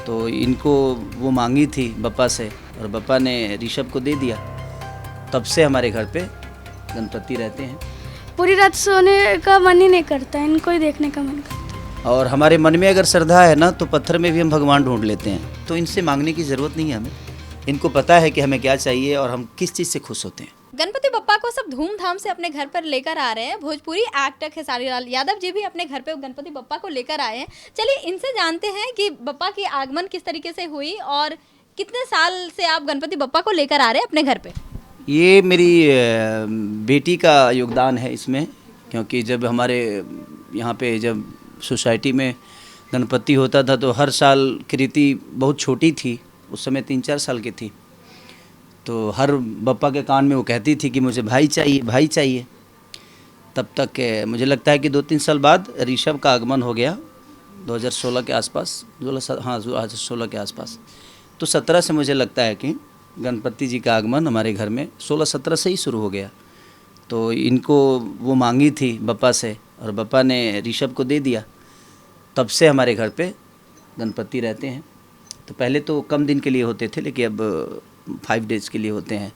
तो इनको वो मांगी थी बप्पा से और बप्पा ने ऋषभ को दे दिया। तब से हमारे घर पे गणपति रहते हैं। पूरी रात सोने का मन ही नहीं करता, इनको ही देखने का मन करता है। और हमारे मन में अगर श्रद्धा है ना तो पत्थर में भी हम भगवान ढूंढ लेते हैं। तो इनसे मांगने की ज़रूरत नहीं है हमें। इनको पता है कि हमें क्या चाहिए और हम किस चीज़ से खुश होते हैं। गणपति बप्पा को सब धूमधाम से अपने घर पर लेकर आ रहे हैं। भोजपुरी एक्टर खेसारी लाल यादव जी भी अपने घर पे गणपति बप्पा को लेकर आए हैं। चलिए इनसे जानते हैं कि बप्पा की आगमन किस तरीके से हुई और कितने साल से आप गणपति बप्पा को लेकर आ रहे हैं अपने घर पे। ये मेरी बेटी का योगदान है इसमें, क्योंकि जब हमारे यहाँ पे जब सोसाइटी में गणपति होता था तो हर साल कृति बहुत छोटी थी, उस समय 3-4 साल की थी। तो हर बप्पा के कान में वो कहती थी कि मुझे भाई चाहिए, भाई चाहिए। तब तक मुझे लगता है कि 2-3 साल बाद ऋषभ का आगमन हो गया 2016 के आसपास, 2016 के आसपास। तो 17 से मुझे लगता है कि गणपति जी का आगमन हमारे घर में 16-17 से ही शुरू हो गया। तो इनको वो मांगी थी बप्पा से और बप्पा ने ऋषभ को दे दिया। तब से हमारे घर पे गणपति रहते हैं। तो पहले तो कम दिन के लिए होते थे, लेकिन अब 5 डेज़ के लिए होते हैं।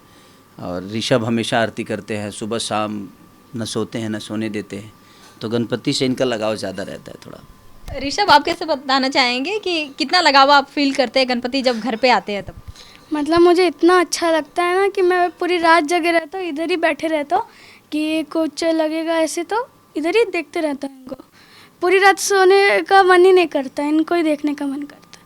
और ऋषभ हमेशा आरती करते हैं, सुबह शाम, न सोते हैं न सोने देते हैं। तो गणपति से इनका लगाव ज़्यादा रहता है थोड़ा। ऋषभ, आप कैसे बताना चाहेंगे कि कितना लगाव आप फील करते हैं गणपति जब घर पे आते हैं तब? मतलब मुझे इतना अच्छा लगता है ना कि मैं पूरी रात जगे रहता हूँ, इधर ही बैठे रहता हूँ कि कुछ लगेगा ऐसे तो इधर ही देखते रहता हूँ इनको। पूरी रात सोने का मन ही नहीं करता, इनको ही देखने का मन करता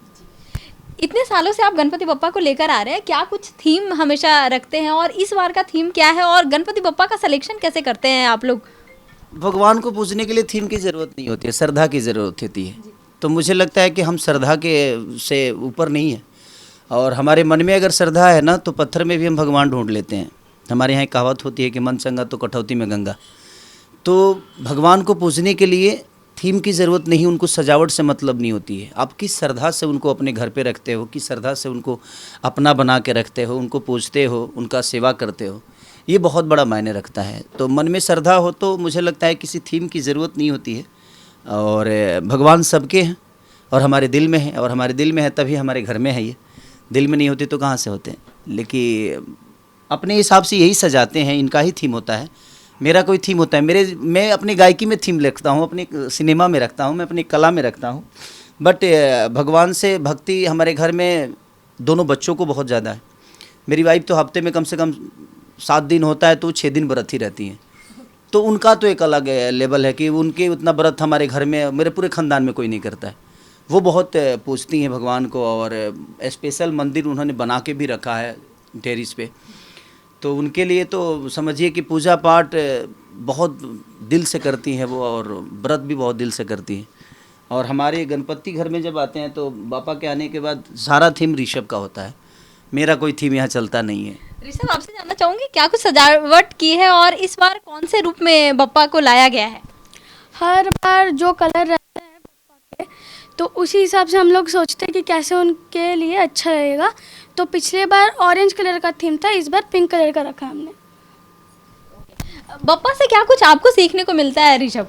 है। इतने सालों से आप गणपति बप्पा को लेकर आ रहे हैं, क्या कुछ थीम हमेशा रखते हैं और इस बार का थीम क्या है और गणपति बप्पा का सिलेक्शन कैसे करते हैं आप लोग? भगवान को पूजने के लिए थीम की ज़रूरत नहीं होती है, श्रद्धा की ज़रूरत होती है। तो मुझे लगता है कि हम श्रद्धा के से ऊपर नहीं है। और हमारे मन में अगर श्रद्धा है ना तो पत्थर में भी हम भगवान ढूंढ लेते हैं। हमारे यहाँ एक कहावत होती है कि मन चंगा तो कटौती में गंगा। तो भगवान को पूजने के लिए थीम की ज़रूरत नहीं, उनको सजावट से मतलब नहीं होती है। आप किस श्रद्धा से उनको अपने घर पे रखते हो, किस श्रद्धा से उनको अपना बना के रखते हो, उनको पूजते हो, उनका सेवा करते हो, ये बहुत बड़ा मायने रखता है। तो मन में श्रद्धा हो तो मुझे लगता है किसी थीम की ज़रूरत नहीं होती है। और भगवान सबके हैं और हमारे दिल में है, और हमारे दिल में है तभी हमारे घर में है। ये दिल में नहीं होते तो कहाँ से होते हैं। लेकिन अपने हिसाब से यही सजाते हैं, इनका ही थीम होता है। मेरा कोई थीम होता है, मैं अपनी गायकी में थीम रखता हूँ, अपनी सिनेमा में रखता हूँ, मैं अपनी कला में रखता हूँ। बट भगवान से भक्ति हमारे घर में दोनों बच्चों को बहुत ज़्यादा है। मेरी वाइफ तो हफ्ते में कम से कम 7 दिन होता है तो 6 दिन व्रत ही रहती हैं। तो उनका तो एक अलग लेवल है कि उनके उतना व्रत हमारे घर में, मेरे पूरे ख़ानदान में कोई नहीं करता है। वो बहुत पूजती हैं भगवान को और स्पेशल मंदिर उन्होंने बना के भी रखा है टेरिस पे। तो उनके लिए तो समझिए कि पूजा पाठ बहुत दिल से करती हैं वो, और व्रत भी बहुत दिल से करती हैं। और हमारे गणपति घर में जब आते हैं तो बापा के आने के बाद सारा थीम ऋषभ का होता है। मेरा कोई थीम यहाँ चलता नहीं है। ऋषभ, आपसे जानना चाहूँगी क्या कुछ सजावट की है और इस बार कौन से रूप में बप्पा को लाया गया है? हर बार जो कलर रहते हैं बप्पा के, तो उसी हिसाब से हम लोग सोचते हैं कि कैसे उनके लिए अच्छा रहेगा। तो पिछले बार ऑरेंज कलर का थीम था, इस बार पिंक कलर का रखा हमने। बप्पा से क्या कुछ आपको सीखने को मिलता है ऋषभ?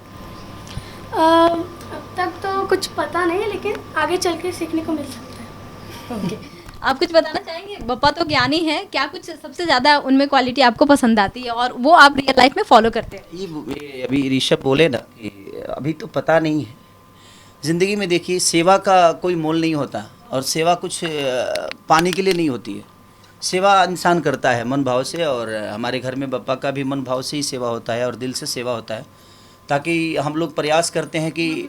अब तक तो कुछ पता नहीं, लेकिन आगे चल के सीखने को मिल सकता है। आप कुछ बताना चाहेंगे? बप्पा तो ज्ञानी है, क्या कुछ सबसे ज़्यादा उनमें क्वालिटी आपको पसंद आती है और वो आप रियल लाइफ में फॉलो करते हैं? ये अभी ऋषभ बोले ना कि अभी तो पता नहीं है। ज़िंदगी में देखिए, सेवा का कोई मोल नहीं होता और सेवा कुछ पाने के लिए नहीं होती है। सेवा इंसान करता है मन भाव से, और हमारे घर में बप्पा का भी मन भाव से ही सेवा होता है और दिल से सेवा होता है। ताकि हम लोग प्रयास करते हैं कि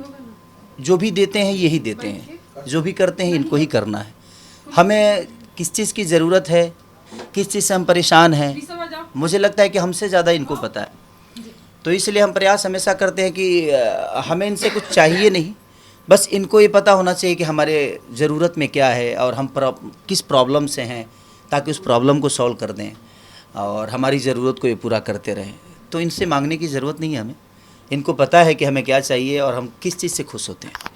जो भी देते हैं यही देते हैं, जो भी करते हैं इनको ही करना है। हमें किस चीज़ की ज़रूरत है, किस चीज़ से हम परेशान हैं, मुझे लगता है कि हमसे ज़्यादा इनको पता है। तो इसलिए हम प्रयास हमेशा करते हैं कि हमें इनसे कुछ चाहिए नहीं, बस इनको ये पता होना चाहिए कि हमारे ज़रूरत में क्या है और हम किस प्रॉब्लम से हैं, ताकि उस प्रॉब्लम को सॉल्व कर दें और हमारी ज़रूरत को ये पूरा करते रहें। तो इनसे मांगने की ज़रूरत नहीं है हमें। इनको पता है कि हमें क्या चाहिए और हम किस चीज़ से खुश होते हैं।